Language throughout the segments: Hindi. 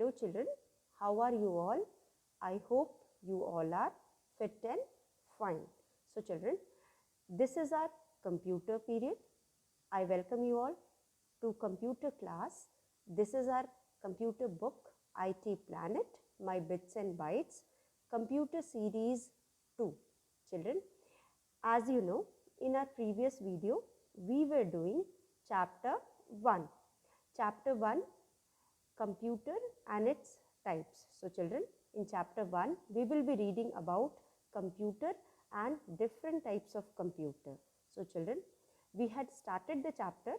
Hello children, how are you all? I hope you all are fit and fine. So children, this is our computer period. I welcome you all to computer class. This is our computer book, IT Planet, My Bits and Bytes, computer series 2. Children, as you know, in our previous video, we were doing chapter 1. Chapter 1, computer and its types. So children, in chapter 1, we will be reading about computer and different types of computer. So children, we had started the chapter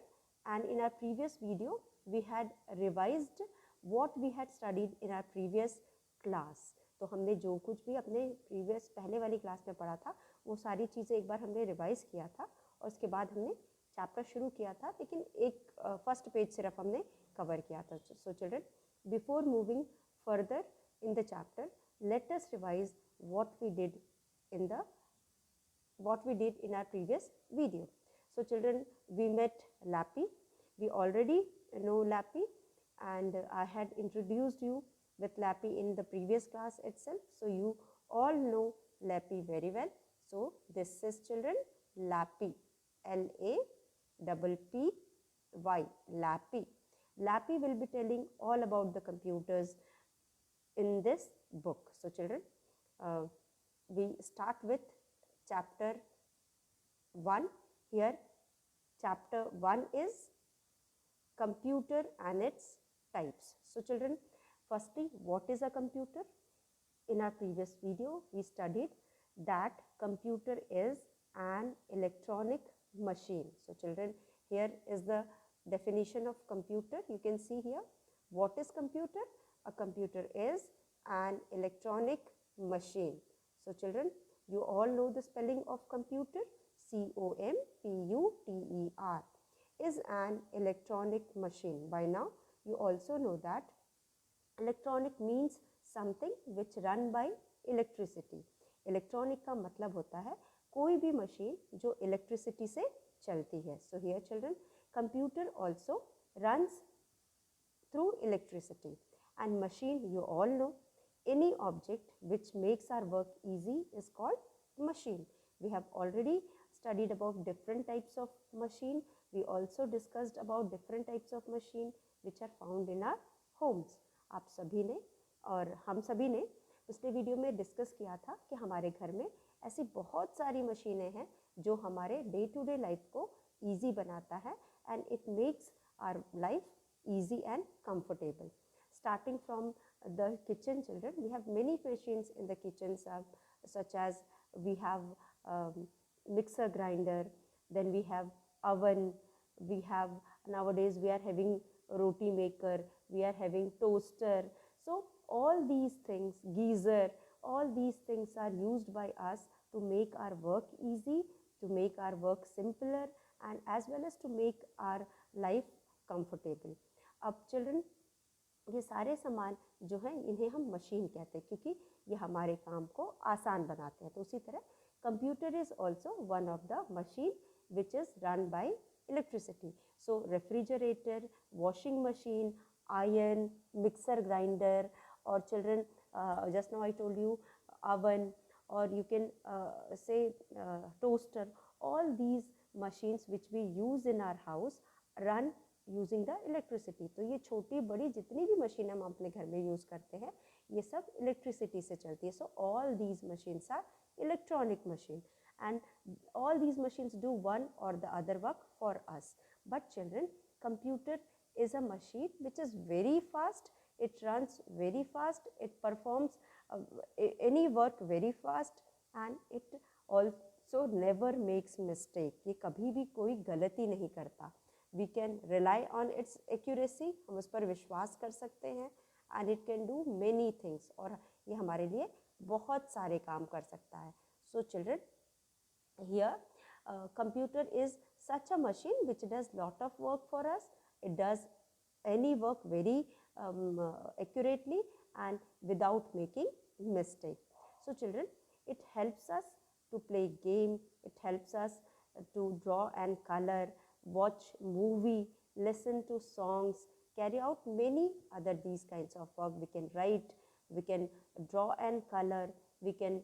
and in our previous video, we had revised what we had studied in our previous class. तो हमने जो कुछ भी अपने प्रीवियस पहले वाली क्लास में पढ़ा था वो सारी चीज़ें एक बार हमने रिवाइज किया था और उसके बाद हमने चैप्टर शुरू किया था, लेकिन एक फर्स्ट पेज सिर्फ हमने कवर किया था. So children, before moving further in the chapter, let us revise what we did in our previous video. So children, we met Lappy. We already know Lappy and I had introduced you with Lappy in the previous class itself. So you all know Lappy very well. So this is children Lappy, L-A-P-P-Y, Lappy. Lappy will be telling all about the computers in this book. So children, we start with chapter 1. Here chapter 1 is computer and its types. So children, firstly, what is a computer? In our previous video, we studied that computer is an electronic machine. So children, here is the definition of computer. You can see here. What is computer? A computer is an electronic machine. So children, you all know the spelling of computer. C-O-M-P-U-T-E-R is an electronic machine. By now, you also know that electronic means something which run by electricity. Electronic का मतलब होता है कोई भी machine जो electricity से चलती है. So here children, computer also runs through electricity. And machine, you all know, any object which makes our work easy is called machine. We have already studied about different types of machine. We also discussed about different types of machine which are found in our homes. आप सभी ने और हम सभी ने पिछले वीडियो में डिस्कस किया था कि हमारे घर में ऐसी बहुत सारी मशीनें हैं जो हमारे डे टू डे लाइफ को ईजी बनाता है and it makes our life easy and comfortable. Starting from the kitchen, children, we have many machines in the kitchen, such as we have mixer grinder, then we have oven, we have nowadays we are having roti maker, we are having toaster. So all these things, geyser, all these things are used by us to make our work easy, to make our work simpler, and as well as to make our life comfortable. अब children, ये सारे सामान जो हैं इन्हें हम मशीन कहते हैं क्योंकि ये हमारे काम को आसान बनाते हैं. तो उसी तरह computer is also one of the machine which is run by electricity. So refrigerator, washing machine, iron, mixer grinder, और children just now I told you oven, or you can say toaster. All these machines which we use in our house run using the electricity. तो ये छोटी बड़ी जितनी भी मशीन हम अपने घर में यूज़ करते हैं ये सब इलेक्ट्रिसिटी से चलती है. So all these machines are electronic machine and all these machines do one or the other work for us. But children, computer is a machine which is very fast. It runs very fast. It performs any work very fast and it also never makes mistake. ये कभी भी कोई गलती नहीं करता. We can rely on its accuracy. हम उस पर विश्वास कर सकते हैं and it can do many things. और ये हमारे लिए बहुत सारे काम कर सकता है. So children, here computer is such a machine which does lot of work for us. It does any work very accurately and without making mistake. So children, it helps us to play game. It helps us to draw and color, watch movie, listen to songs, carry out many other these kinds of work. We can write, we can draw and color, we can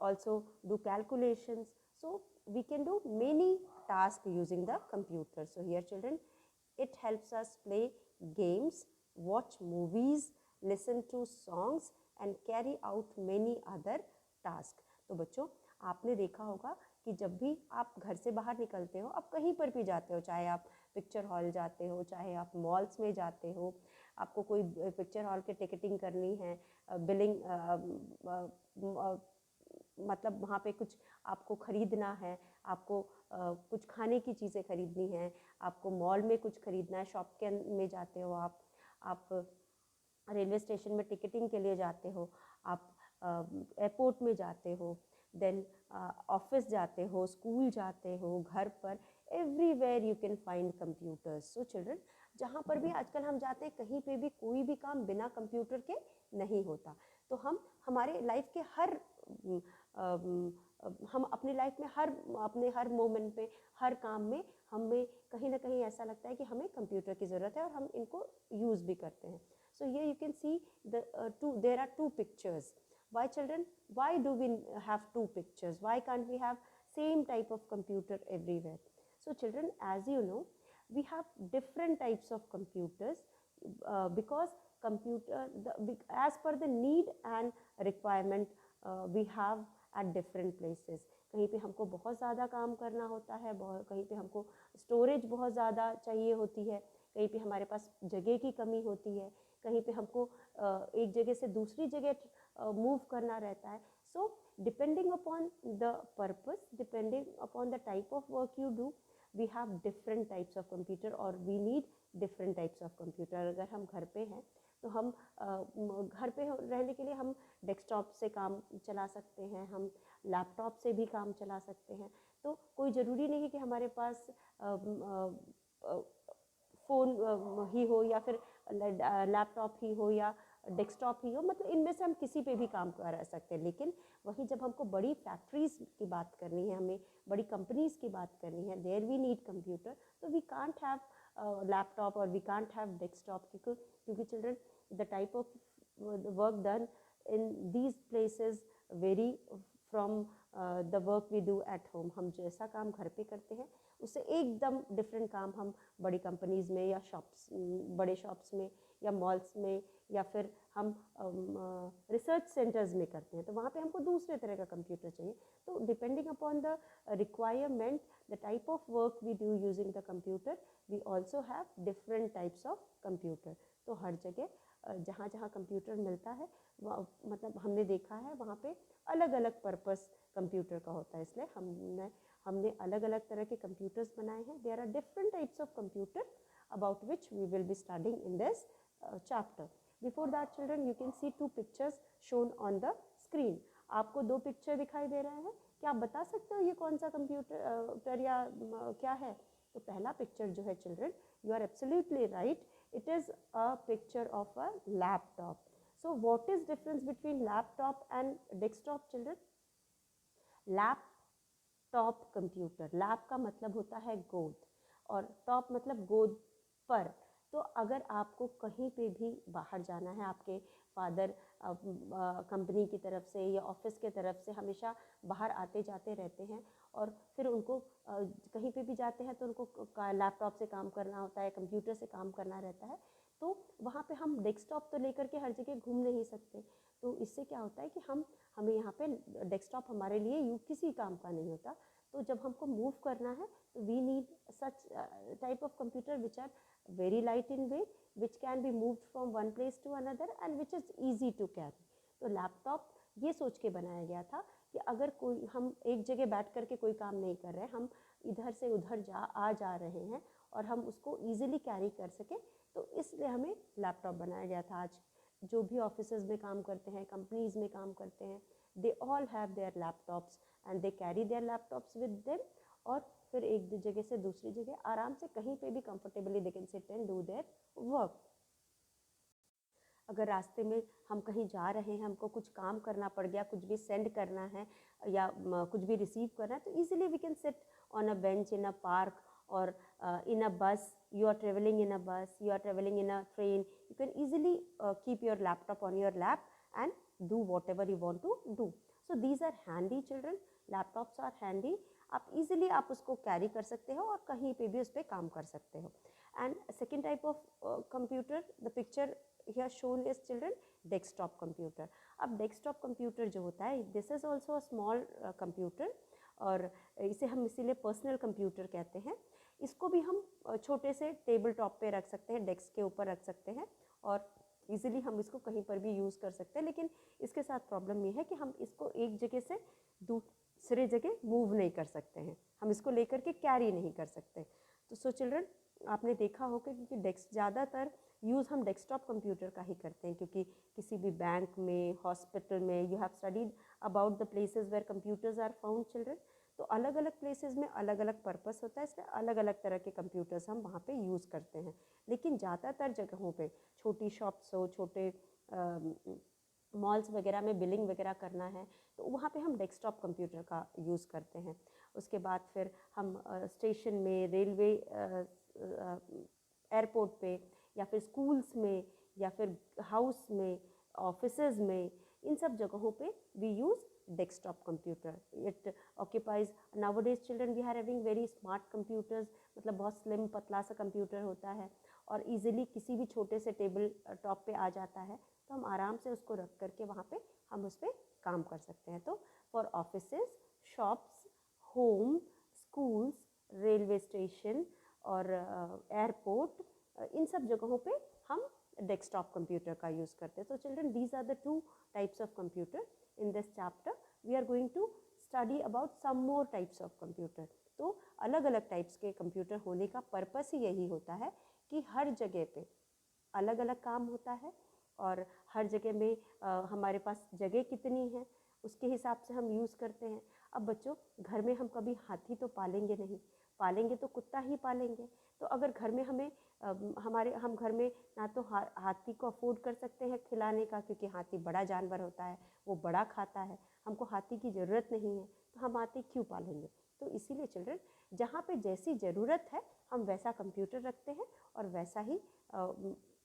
also do calculations. So we can do many tasks using the computer. So here children, it helps us play games, watch movies, listen to songs and carry out many other tasks. तो बच्चों, आपने देखा होगा कि जब भी आप घर से बाहर निकलते हो, आप कहीं पर भी जाते हो, चाहे आप पिक्चर हॉल जाते हो, चाहे आप मॉल्स में जाते हो, आपको कोई पिक्चर हॉल की टिकटिंग करनी है, बिलिंग मतलब वहाँ पे कुछ आपको ख़रीदना है, आपको कुछ खाने की चीज़ें ख़रीदनी है, आपको मॉल में कुछ ख़रीदना है, शॉप के में जाते हो, आप रेलवे स्टेशन में टिकटिंग के लिए जाते हो, आप एयरपोर्ट में जाते हो, देन ऑफिस जाते हो, स्कूल जाते हो, घर पर, everywhere you can find computers. So children, जहाँ पर भी आजकल हम जाते हैं, कहीं पे भी कोई भी काम बिना कंप्यूटर के नहीं होता. तो हम हमारे लाइफ के हम अपनी लाइफ में अपने हर मोमेंट पे, हर काम में हमें कहीं ना कहीं ऐसा लगता है कि हमें कंप्यूटर की ज़रूरत है और हम इनको यूज़ भी करते हैं. So here you can see there are two pictures. Why children? Why do we have two pictures? Why can't we have same type of computer everywhere? So children, as you know, we have different types of computers because as per the need and requirement we have at different places. कहीं पे हमको बहुत ज़्यादा काम करना होता है, कहीं पे हमको स्टोरेज बहुत ज़्यादा चाहिए होती है, कहीं पे हमारे पास जगह की कमी होती है, कहीं पे हमको एक जगह से दूसरी जगह मूव करना रहता है. So depending upon the purpose, depending upon the type of work you do, we have different types of computer और we need different types of computer. अगर हम घर पे हैं तो हम घर पे रहने के लिए हम डेस्कटॉप से काम चला सकते हैं, हम लैपटॉप से भी काम चला सकते हैं. तो कोई ज़रूरी नहीं है कि हमारे पास फ़ोन ही हो या फिर लैपटॉप ही हो या डेस्कटॉप ही हो, मतलब इनमें से हम किसी पे भी काम कर सकते हैं. लेकिन वहीं जब हमको बड़ी फैक्ट्रीज़ की बात करनी है, हमें बड़ी कंपनीज़ की बात करनी है, देयर वी नीड कंप्यूटर. तो वी कांट हैव लैपटॉप और वी कांट हैव डेस्कटॉप, क्योंकि children the type of work done in these places vary from the work we do at home. हम जैसा काम घर पे करते हैं उससे एकदम डिफरेंट काम हम बड़ी कंपनीज़ में या बड़े शॉप्स में या मॉल्स में या फिर हम रिसर्च सेंटर्स में करते हैं. तो वहाँ पे हमको दूसरे तरह का कंप्यूटर चाहिए. तो depending upon the requirement, the type of work we do using the computer, we also have different types of computer. तो हर जगह जहाँ जहाँ कंप्यूटर मिलता है मतलब हमने देखा है वहाँ पे अलग अलग पर्पस कंप्यूटर का होता है, इसलिए हमने अलग अलग तरह के कंप्यूटर्स बनाए हैं. There are different types of computer about which we will be studying in this chapter. Before that children, you can see two pictures shown on the screen. आपको दो पिक्चर दिखाई दे रहे हैं. क्या आप बता सकते हो ये कौन सा कंप्यूटर या क्या है? तो पहला पिक्चर जो है children, you are absolutely right, it is a picture of a laptop. So what is difference between laptop and desktop children? Laptop computer, lap का मतलब होता है गोद और टॉप मतलब गोद पर. तो अगर आपको कहीं पे भी बाहर जाना है, आपके फादर कंपनी की तरफ से या ऑफिस के तरफ से हमेशा बाहर आते जाते रहते हैं और फिर उनको कहीं पे भी जाते हैं तो उनको लैपटॉप से काम करना होता है, कंप्यूटर से काम करना रहता है. तो वहाँ पे हम डेस्कटॉप तो लेकर के हर जगह घूम नहीं सकते. तो इससे क्या होता है कि हमें यहाँ पे डेस्कटॉप हमारे लिए किसी काम का नहीं होता. तो जब हमको मूव करना है तो we need such type of computer which are very light in weight, which can be moved from one place to another and which is easy to carry. तो लैपटॉप ये सोच के बनाया गया था कि अगर कोई हम एक जगह बैठ करके कोई काम नहीं कर रहे, हम इधर से उधर जा रहे हैं और हम उसको easily कैरी कर सकें, तो इसलिए हमें लैपटॉप बनाया गया था. आज जो भी ऑफिसेज में काम करते हैं, कंपनीज में काम करते हैं, they all have their laptops and they carry their laptops with them. और फिर एक जगह से दूसरी जगह आराम से कहीं पे भी comfortably they can sit and do their work. अगर रास्ते में हम कहीं जा रहे हैं, हमको कुछ काम करना पड़ गया, कुछ भी सेंड करना है या कुछ भी रिसीव करना है, तो easily we can sit on a bench in a park और इन अ बस you are traveling in a bus, you are traveling in a train, you can easily keep your laptop on your lap and do whatever you want to do. So these are handy children, laptops are handy, आप easily आप उसको carry कर सकते हो और कहीं पे भी उस पर काम कर सकते हो. And second type of computer, the picture here shown is children desktop computer. अब desktop computer जो होता है, this is also a small computer और इसे हम इसीलिए पर्सनल कंप्यूटर कहते हैं. इसको भी हम छोटे से टेबल टॉप पे रख सकते हैं, डेस्क के ऊपर रख सकते हैं और इजीली हम इसको कहीं पर भी यूज़ कर सकते हैं. लेकिन इसके साथ प्रॉब्लम ये है कि हम इसको एक जगह से दूसरे जगह मूव नहीं कर सकते हैं, हम इसको लेकर के कैरी नहीं कर सकते. तो सो चिल्ड्रन, आपने देखा होगा क्योंकि ज़्यादातर यूज़ हम डेस्कटॉप कंप्यूटर का ही करते हैं, क्योंकि किसी भी बैंक में, हॉस्पिटल में, you have studied about the places where computers are found children. तो अलग अलग प्लेसेस में अलग अलग पर्पस होता है, इसलिए अलग अलग तरह के कंप्यूटर्स हम वहाँ पे यूज़ करते हैं. लेकिन ज़्यादातर जगहों पे, छोटी शॉप्स हो, छोटे मॉल्स वगैरह में बिलिंग वगैरह करना है, तो वहाँ पे हम डेस्कटॉप कंप्यूटर का यूज़ करते हैं. उसके बाद फिर हम स्टेशन में, रेलवे, एयरपोर्ट पे, या फिर स्कूल्स में, या फिर हाउस में, ऑफिसेज में, इन सब जगहों पे we use desktop computer. It occupies, nowadays children we are having very smart computers, मतलब बहुत स्लिम पतला सा कंप्यूटर होता है और इजीली किसी भी छोटे से टेबल टॉप पे आ जाता है, तो हम आराम से उसको रख करके वहाँ पे हम उस पर काम कर सकते हैं. तो for offices, shops, home, schools, railway station और एयरपोर्ट, इन सब जगहों पे हम डेस्कटॉप कंप्यूटर का यूज़ करते हैं. तो children, these are the two types of computer. In this chapter we are going to study about some more types of computer. तो अलग अलग टाइप्स के कंप्यूटर होने का पर्पस ही यही होता है कि हर जगह पे अलग अलग काम होता है और हर जगह में हमारे पास जगह कितनी है उसके हिसाब से हम यूज़ करते हैं. अब बच्चों, घर में हम कभी हाथी तो पालेंगे नहीं, पालेंगे तो कुत्ता ही पालेंगे. तो अगर घर में हमें हम घर में ना तो हाथी को अफोर्ड कर सकते हैं खिलाने का, क्योंकि हाथी बड़ा जानवर होता है, वो बड़ा खाता है, हमको हाथी की ज़रूरत नहीं है, तो हम हाथी क्यों पालेंगे. तो इसीलिए चिल्ड्रन, जहाँ पे जैसी ज़रूरत है हम वैसा कंप्यूटर रखते हैं और वैसा ही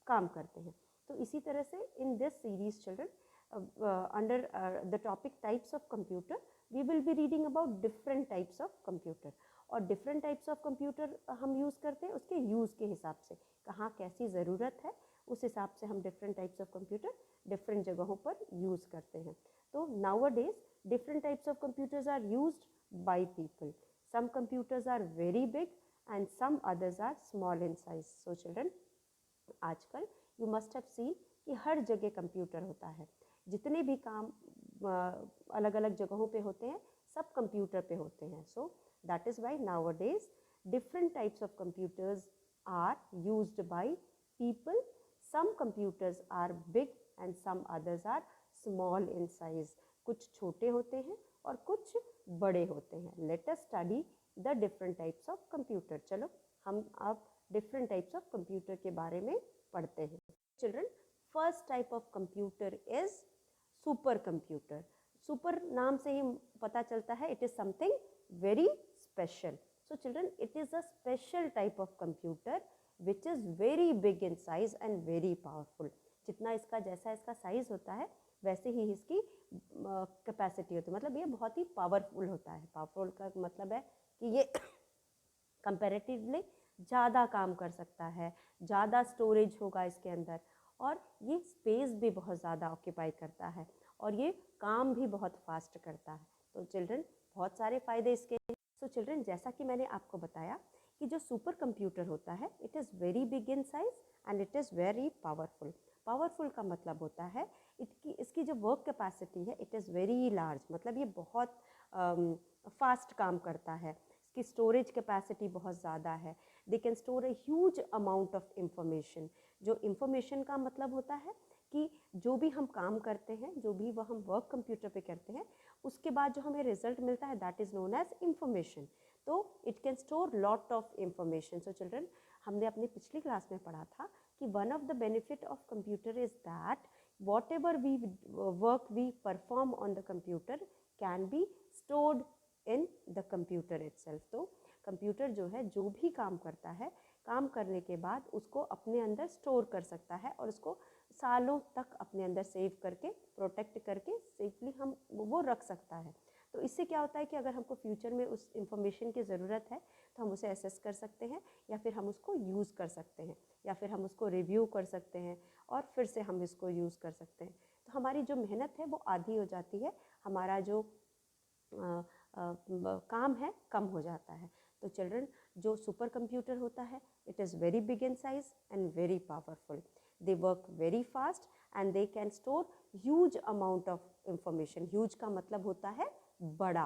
काम करते हैं. तो इसी तरह से in this series children, under the topic types of computer, we will be reading about different types of computer. और डिफरेंट टाइप्स ऑफ कंप्यूटर हम यूज़ करते हैं उसके यूज़ के हिसाब से, कहाँ कैसी ज़रूरत है उस हिसाब से हम different types of computer different जगहों पर यूज़ करते हैं. तो nowadays different types of computers are used by people. Some computers are very big and some others are small in size. So children, आजकल यू मस्ट हैव सीन कि हर जगह कंप्यूटर होता है, जितने भी काम अलग अलग जगहों पे होते हैं सब कंप्यूटर पे होते हैं. सो that is why nowadays different types of computers are used by people. Some computers are big and some others are small in size. कुछ छोटे होते हैं और कुछ बड़े होते हैं. Let us study the different types of computer. चलो हम अब different types of computer के बारे में पढ़ते हैं. Children, first type of computer is super computer. Super नाम से ही पता चलता है it is something very special. So children, it is a special type of computer which is very big in size and very powerful. जितना इसका जैसा इसका साइज होता है वैसे ही इसकी कैपेसिटी होती है, मतलब ये बहुत ही पावरफुल होता है. पावरफुल का मतलब है कि ये कंपैरेटिवली ज़्यादा काम कर सकता है, ज़्यादा स्टोरेज होगा इसके अंदर और ये स्पेस भी बहुत ज़्यादा ऑक्यूपाई करता है और ये काम भी बहुत फास्ट करता है. तो चिल्ड्रन, बहुत सारे फ़ायदे इसके. सो चिल्ड्रन, जैसा कि मैंने आपको बताया कि जो सुपर कंप्यूटर होता है it is very big in size and it is very powerful. Powerful का मतलब होता है इसकी जो वर्क कैपेसिटी है इट इज़ वेरी लार्ज, मतलब ये बहुत फास्ट काम करता है. इसकी स्टोरेज कैपेसिटी बहुत ज़्यादा है. They can store a huge amount of information. जो इंफॉर्मेशन का मतलब होता है कि जो भी हम काम करते हैं, जो भी वह हम वर्क कंप्यूटर पे करते हैं, उसके बाद जो हमें रिजल्ट मिलता है that is known as information. तो it can store lot of information. So children, हमने अपनी पिछली क्लास में पढ़ा था कि one of the benefit of computer is that whatever we work we perform on the computer can be stored in the computer itself. तो कंप्यूटर जो है जो भी काम करता है काम करने के बाद उसको अपने अंदर स्टोर कर सकता है और उसको सालों तक अपने अंदर सेव करके प्रोटेक्ट करके सेफली हम वो रख सकता है। तो इससे क्या होता है कि अगर हमको फ्यूचर में उस इंफॉर्मेशन की ज़रूरत है तो हम उसे एसेस कर सकते हैं, या फिर हम उसको यूज़ कर सकते हैं, या फिर हम उसको रिव्यू कर सकते हैं और फिर से हम इसको यूज़ कर सकते हैं। तो हमारी जो मेहनत है वो आधी हो जाती है, हमारा जो काम है कम हो जाता है। तो चिल्ड्रन, जो सुपर कंप्यूटर होता है, it is very big in size and very powerful. They work very fast and they can store huge amount of information. Huge का मतलब होता है बड़ा,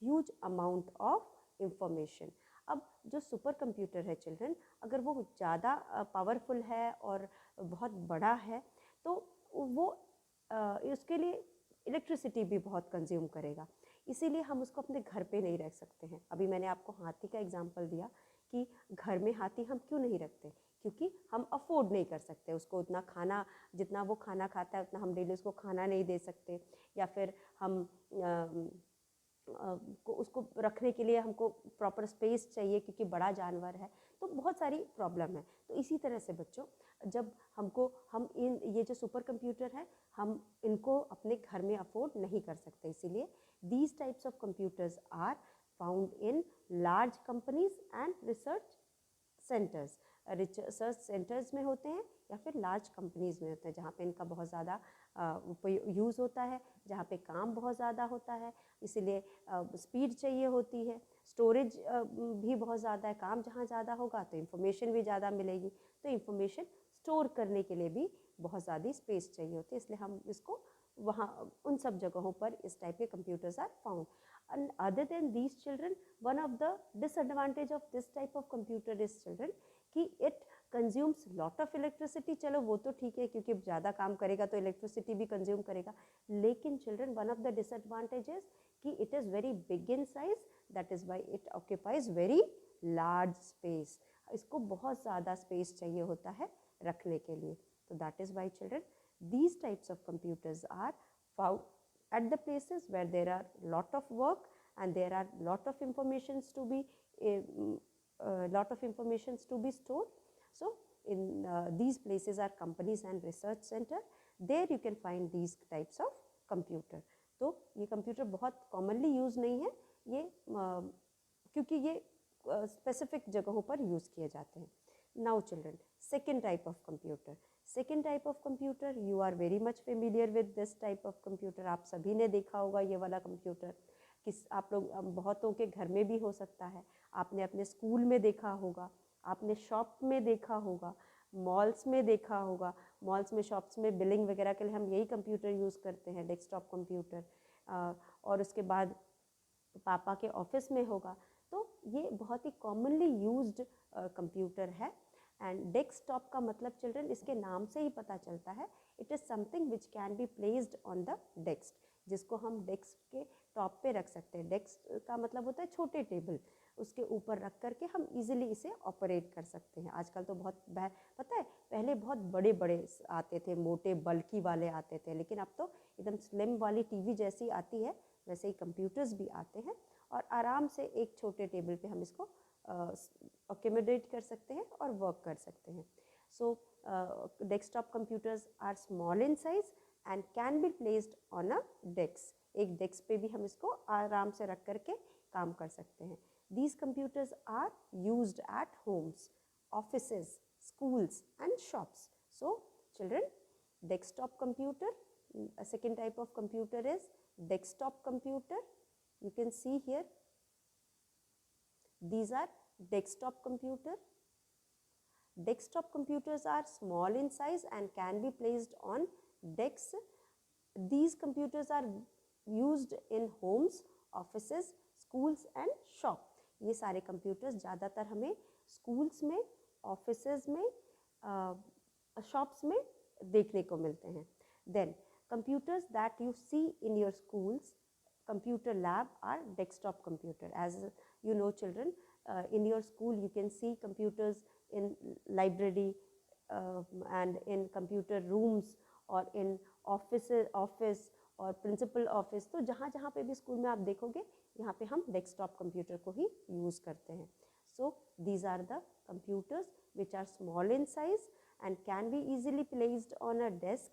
ह्यूज अमाउंट ऑफ इंफॉर्मेशन। अब जो सुपर कंप्यूटर है चिल्ड्रन, अगर वो ज़्यादा पावरफुल है और बहुत बड़ा है तो वो उसके लिए इलेक्ट्रिसिटी भी बहुत कंज्यूम करेगा, इसीलिए हम उसको अपने घर पे नहीं रख सकते हैं। अभी मैंने आपको हाथी का एग्जांपल दिया कि घर में हाथी हम क्यों नहीं रखते, क्योंकि हम अफोर्ड नहीं कर सकते उसको उतना खाना, जितना वो खाना खाता है उतना हम डेली उसको खाना नहीं दे सकते, या फिर हम उसको रखने के लिए हमको प्रॉपर स्पेस चाहिए क्योंकि बड़ा जानवर है, तो बहुत सारी प्रॉब्लम है। तो इसी तरह से बच्चों, जब हम ये जो सुपर कंप्यूटर है हम इनको अपने घर में अफोर्ड नहीं कर सकते, इसीलिए these types of computers are found in large companies and research centers। Research centres में होते हैं या फिर लार्ज कंपनीज़ में होते हैं, जहाँ पे इनका बहुत ज़्यादा यूज़ होता है, जहाँ पे काम बहुत ज़्यादा होता है, इसीलिए स्पीड चाहिए होती है, स्टोरेज भी बहुत ज़्यादा है। काम जहाँ ज़्यादा होगा तो इन्फॉर्मेशन भी ज़्यादा मिलेगी, तो इन्फॉर्मेशन स्टोर करने के लिए भी बहुत ज़्यादा स्पेस चाहिए होती है, इसलिए हम इसको वहाँ उन सब जगहों पर इस टाइप के computers are found. And other than these children, one of the disadvantage of this type of computer is children कि it consumes lot of electricity। चलो वो तो ठीक है क्योंकि ज़्यादा काम करेगा तो इलेक्ट्रिसिटी भी कंज्यूम करेगा, लेकिन children one of the disadvantages कि it is very big in size, that is why it occupies very large space. इसको बहुत ज़्यादा स्पेस चाहिए होता है रखने के लिए। तो that is Y children these types of computers are found at the places where there are lot of work and there are lot of informations to be stored. So in these places are companies and research center, there you can find these types of computer। तो ये कंप्यूटर बहुत commonly यूज़ नहीं है, ये क्योंकि ये specific जगहों पर यूज़ किए जाते हैं। Now children, second type of computer। Second type of computer, you are very much familiar with this type of computer। आप सभी ने देखा होगा ये वाला कंप्यूटर, आप लोग बहुतों के घर में भी हो सकता है, आपने अपने स्कूल में देखा होगा, आपने शॉप में देखा होगा, मॉल्स में देखा होगा। मॉल्स में, शॉप्स में बिलिंग वगैरह के लिए हम यही कंप्यूटर यूज़ करते हैं, डेस्कटॉप कंप्यूटर। और उसके बाद पापा के ऑफिस में होगा। तो ये बहुत ही कॉमनली यूज्ड कंप्यूटर है। एंड डेस्कटॉप का मतलब चिल्ड्रन इसके नाम से ही पता चलता है, it is something which can be placed on the desk, जिसको हम डेस्क के टॉप पे रख सकते हैं। डेस्क का मतलब होता है छोटे टेबल, उसके ऊपर रख करके हम इजीली इसे ऑपरेट कर सकते हैं। आजकल तो बहुत पता है, पहले बहुत बड़े बड़े आते थे, मोटे बल्की वाले आते थे, लेकिन अब तो एकदम स्लिम वाली टीवी जैसी आती है, वैसे ही कंप्यूटर्स भी आते हैं और आराम से एक छोटे टेबल पे हम इसको अकोमोडेट कर सकते हैं और वर्क कर सकते हैं। So desktop computers are small in size and can be placed on a desk. एक डेस्क पे भी हम इसको आराम से रख करके काम कर सकते हैं। These computers are used at homes, offices, schools and shops. So children, desktop computer, a second type of computer is desktop computer. You can see here, these are desktop computer. Desktop computers are small in size and can be placed on desks. These computers are used in homes, offices, schools and shop। ये सारे कंप्यूटर्स ज़्यादातर हमें स्कूल्स में, ऑफिसेज में, शॉप्स में देखने को मिलते हैं। Then computers that you see in your schools, computer lab are desktop computer। As you know children, in your school you can see computers in library and in computer rooms or in office और प्रिंसिपल ऑफिस। तो जहाँ जहाँ पे भी स्कूल में आप देखोगे यहाँ पे हम डेस्कटॉप कंप्यूटर को ही यूज़ करते हैं। So these are the computers which are small in size and can be easily placed on a desk,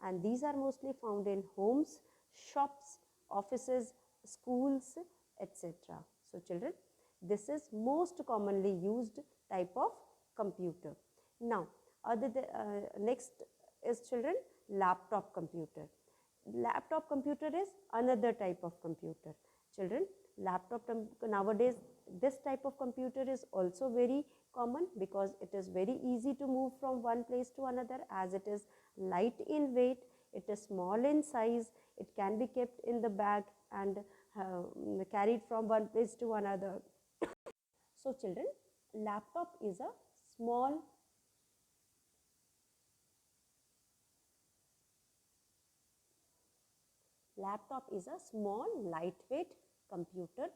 and these are mostly found in homes, shops, offices, schools, etc. So children, this is most commonly used type of computer. Now next is children laptop computer. Laptop computer is another type of computer. Children, laptop nowadays this type of computer is also very common because it is very easy to move from one place to another, as it is light in weight, it is small in size, it can be kept in the bag and carried from one place to another. So children, laptop is a small lightweight computer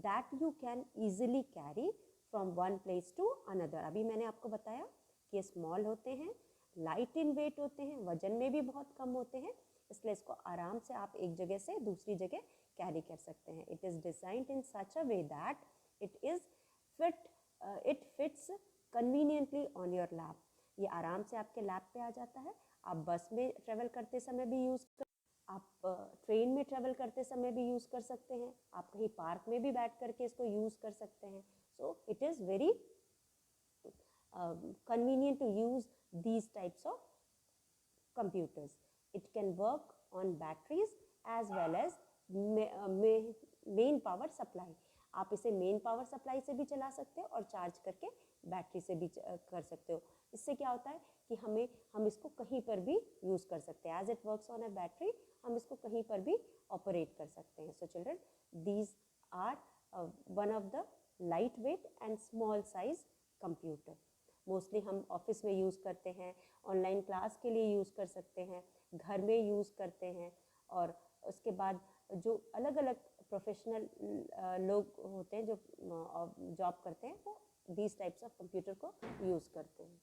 that you can easily carry from one place to another. अभी मैंने आपको बताया कि ये स्मॉल होते हैं, लाइट इन वेट होते हैं, वजन में भी बहुत कम होते हैं, इसलिए इसको आराम से आप एक जगह से दूसरी जगह कैरी कर सकते हैं. It is designed in such a way that it fits conveniently on your lap. ये आराम से आपके लैप पे आ जाता है. आप बस में ट्रेवल करते समय भी यूज़ कर, आप ट्रेन में ट्रेवल करते समय भी यूज़ कर सकते हैं, आप कहीं पार्क में भी बैठ करके इसको यूज़ कर सकते हैं. सो it is very convenient to use these types of computers. It can work on batteries as well as main power supply. आप इसे मेन पावर सप्लाई से भी चला सकते हो और चार्ज करके बैटरी से भी कर सकते हो. इससे क्या होता है कि हम इसको कहीं पर भी यूज़ कर सकते हैं. As it works on a battery, हम इसको कहीं पर भी ऑपरेट कर सकते हैं. So children, these are one of the light weight and small size computer. Mostly हम ऑफिस में यूज़ करते हैं, ऑनलाइन क्लास के लिए यूज़ कर सकते हैं, घर में यूज़ करते हैं, और उसके बाद जो अलग अलग प्रोफेशनल लोग होते हैं जो जॉब करते हैं, वो these types of computer को यूज़ करते हैं.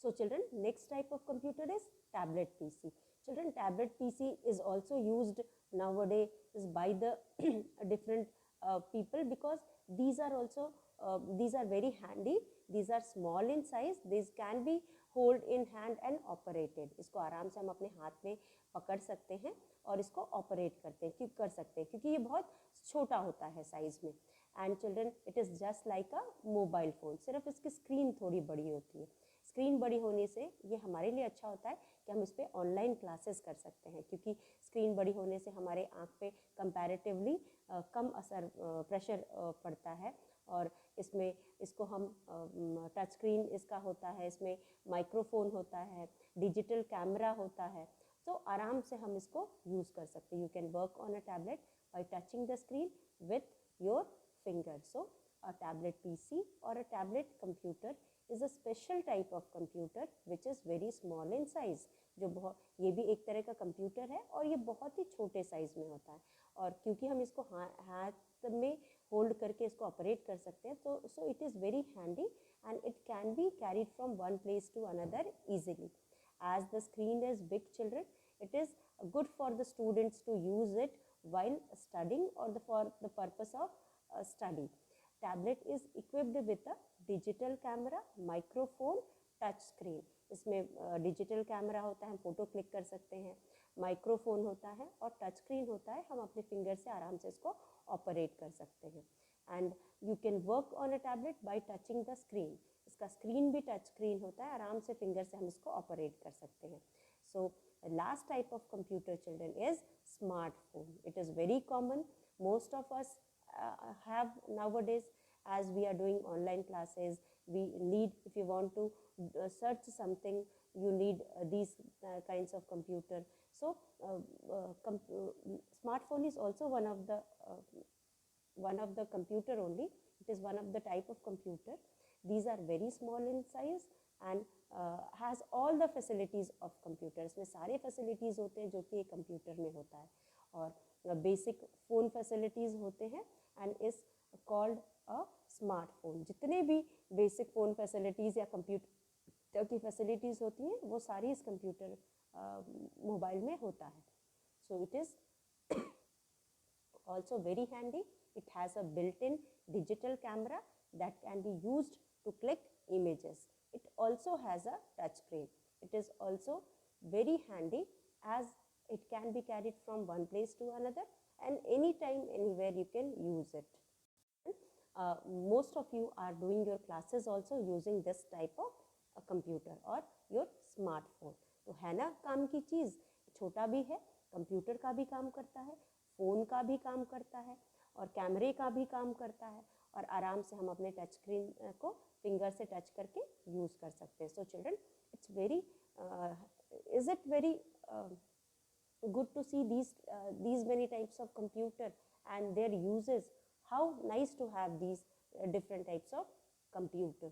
So children, next type of computer is tablet PC. Children, tablet PC is also used nowadays by the different people because these are also these are very handy. These are small in size. These can be hold in hand and operated. इसको आराम से हम अपने हाथ में पकड़ सकते हैं और इसको ऑपरेट कर सकते हैं क्योंकि ये बहुत छोटा होता है साइज में. And children, it is just like a mobile phone, सिर्फ इसकी स्क्रीन थोड़ी बड़ी होती है. स्क्रीन बड़ी होने से ये हमारे लिए अच्छा होता है कि हम इस पर ऑनलाइन क्लासेस कर सकते हैं क्योंकि स्क्रीन बड़ी होने से हमारे आँख पे कंपैरेटिवली कम असर प्रेशर पड़ता है. और इसको हम टच स्क्रीन इसका होता है, इसमें माइक्रोफोन होता है, डिजिटल कैमरा होता है, तो आराम से हम इसको यूज़ कर सकते हैं. You can work on a tablet bye touching the screen with your finger. So a tablet PC or a tablet computer is a special type of computer which is very small in size. ये भी एक तरह का कंप्यूटर है और ये बहुत ही छोटे साइज में होता है. और क्योंकि हम इसको हाथ में होल्ड करके इसको ऑपरेट कर सकते हैं, तो so it is very handy and it can be carried from one place to another easily. As the screen is big, children, it is good for the students to use it while studying or for the purpose of study. Tablet is equipped with a digital camera, microphone, touch screen. इसमें डिजिटल कैमरा होता है, हम फोटो क्लिक कर सकते हैं, माइक्रोफोन होता है और टच स्क्रीन होता है, हम अपने फिंगर से आराम से इसको ऑपरेट कर सकते हैं. And you can work on a tablet bye touching the screen. इसका स्क्रीन भी टच स्क्रीन होता है, आराम से फिंगर से हम इसको ऑपरेट कर सकते हैं. So last type of computer children is smartphone. It is very common. Most of us have nowadays, as we are doing online classes, we need, if you want to search something, you need these kinds of computer. So smartphone is also one of the computer only. It is one of the type of computer. These are very small in size and has all the facilities of computers. इसमें सारे facilities होते हैं जो कि एक computer में होता है, और बेसिक फ़ोन फैसिलिटीज़ होते हैं and is called a smartphone. जितने भी बेसिक फ़ोन फैसिलिटीज़ या कंप्यूटर की फैसिलिटीज़ होती हैं वो सारी इस कंप्यूटर मोबाइल में होता है. सो it is also very handy It has a built-in digital camera that can be used to click images. It also has a touch screen. It is also very handy as it can be carried from one place to another, and anytime, anywhere you can use it. Most of you are doing your classes also using this type of a computer or your smartphone. तो है ना काम की चीज़, छोटा भी है, कंप्यूटर का भी काम करता है, फ़ोन का भी काम करता है और कैमरे का भी काम करता है, और आराम से हम अपने टच स्क्रीन को फिंगर से टच करके यूज़ कर सकते हैं. So children, it's very is it very good to see these many types of computer and their uses? How nice to have these different types of computer.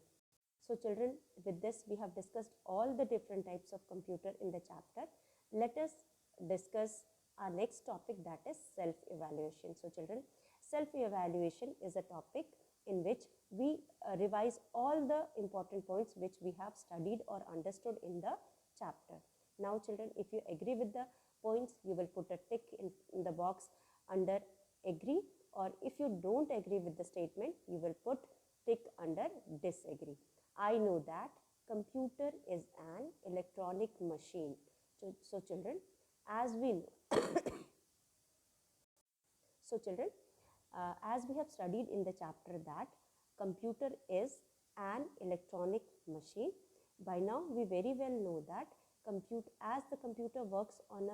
So children, with this we have discussed all the different types of computer in the chapter. Let us discuss our next topic, that is self-evaluation. So children, self-evaluation is a topic in which we revise all the important points which we have studied or understood in the chapter. Now children, if you agree with the points, you will put a tick in the box under agree, or if you don't agree with the statement, you will put tick under disagree. I know that computer is an electronic machine. So children, as we know so children, as we have studied in the chapter that computer is an electronic machine, by now we very well know that as the computer works on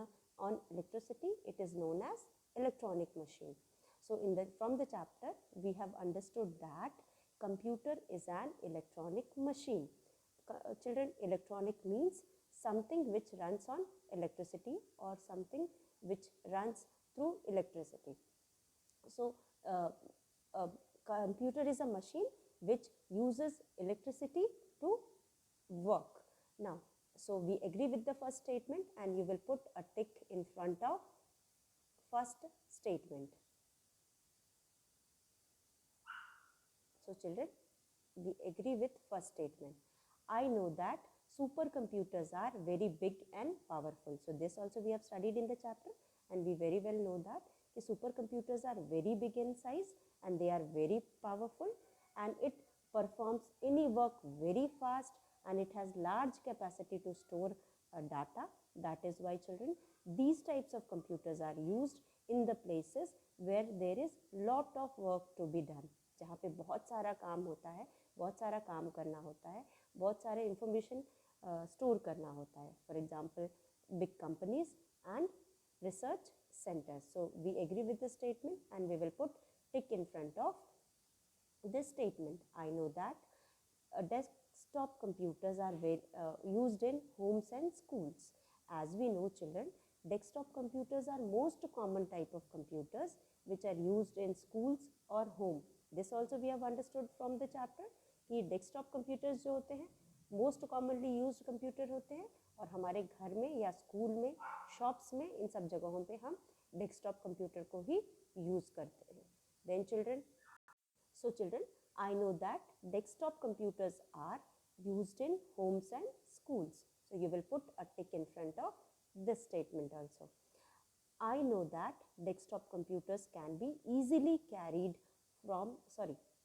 electricity, it is known as electronic machine. So from the chapter we have understood that computer is an electronic machine. Children, electronic means something which runs on electricity or something which runs through electricity. So computer is a machine which uses electricity to work. Now, so we agree with the first statement, and you will put a tick in front of first statement. So children, we agree with first statement. I know that supercomputers are very big and powerful. So this also we have studied in the chapter, and we very well know that the supercomputers are very big in size and they are very powerful, and it performs any work very fast, and it has large capacity to store data. That is why children, these types of computers are used in the places where there is lot of work to be done. जहाँ पे बहुत सारा काम होता है, बहुत सारा काम करना होता है, बहुत सारे इंफॉर्मेशन स्टोर करना होता है. For example big companies and research centers. So we agree with the statement, and we will put tick in front of this statement. I know that desktop computers are used in homes and schools. As we know children, desktop computers are most common type of computers which are used in schools or home. This also we have understood from the chapter कि desktop computers जो होते हैं मोस्ट कॉमनली यूज्ड कंप्यूटर होते हैं, और हमारे घर में या स्कूल में, शॉप्स में, इन सब जगहों पे हम डेस्कटॉप कंप्यूटर को ही यूज़ करते हैं. Then children, so children, I know that desktop computers are used in homes and schools. So you will put a tick in front of this statement also. I know that desktop computers can be easily carried from,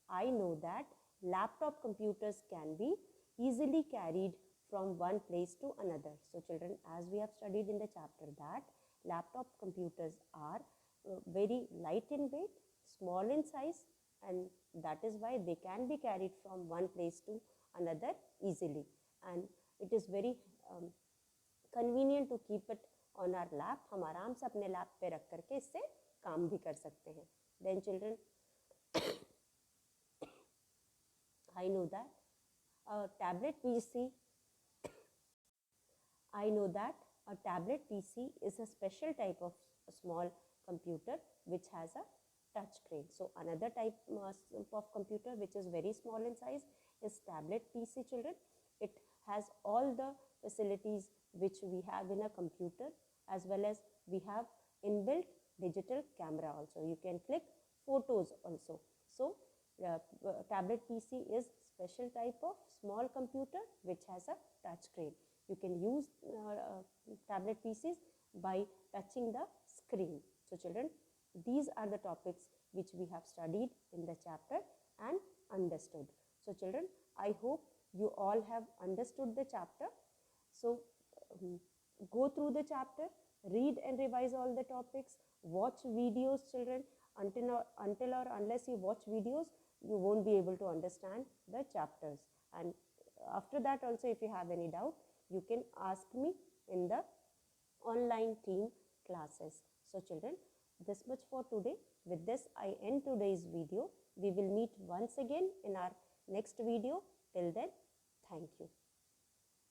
I know that laptop computers can be easily carried from one place to another. So children, as we have studied in the chapter that laptop computers are very light in weight, small in size, and that is why they can be carried from one place to another easily, and it is very convenient to keep it on our lap. हम आराम से अपने लैप पे रख करके इससे काम भी कर सकते हैं. Then children, I know that a tablet PC is a special type of small computer which has a touch screen. So another type of computer which is very small in size is tablet PC children. It has all the facilities which we have in a computer, as well as we have inbuilt digital camera also. You can click photos also. So tablet PC is special type of small computer which has a touch screen. You can use tablet PCs by touching the screen. So children, these are the topics which we have studied in the chapter and understood. So children, I hope you all have understood the chapter. So go through the chapter, read and revise all the topics, watch videos children. Until or unless you watch videos, you won't be able to understand the chapters. And after that also, if you have any doubt, you can ask me in the online team classes. So children, this much for today. With this, I end today's video. We will meet once again in our next video. Till then, thank you.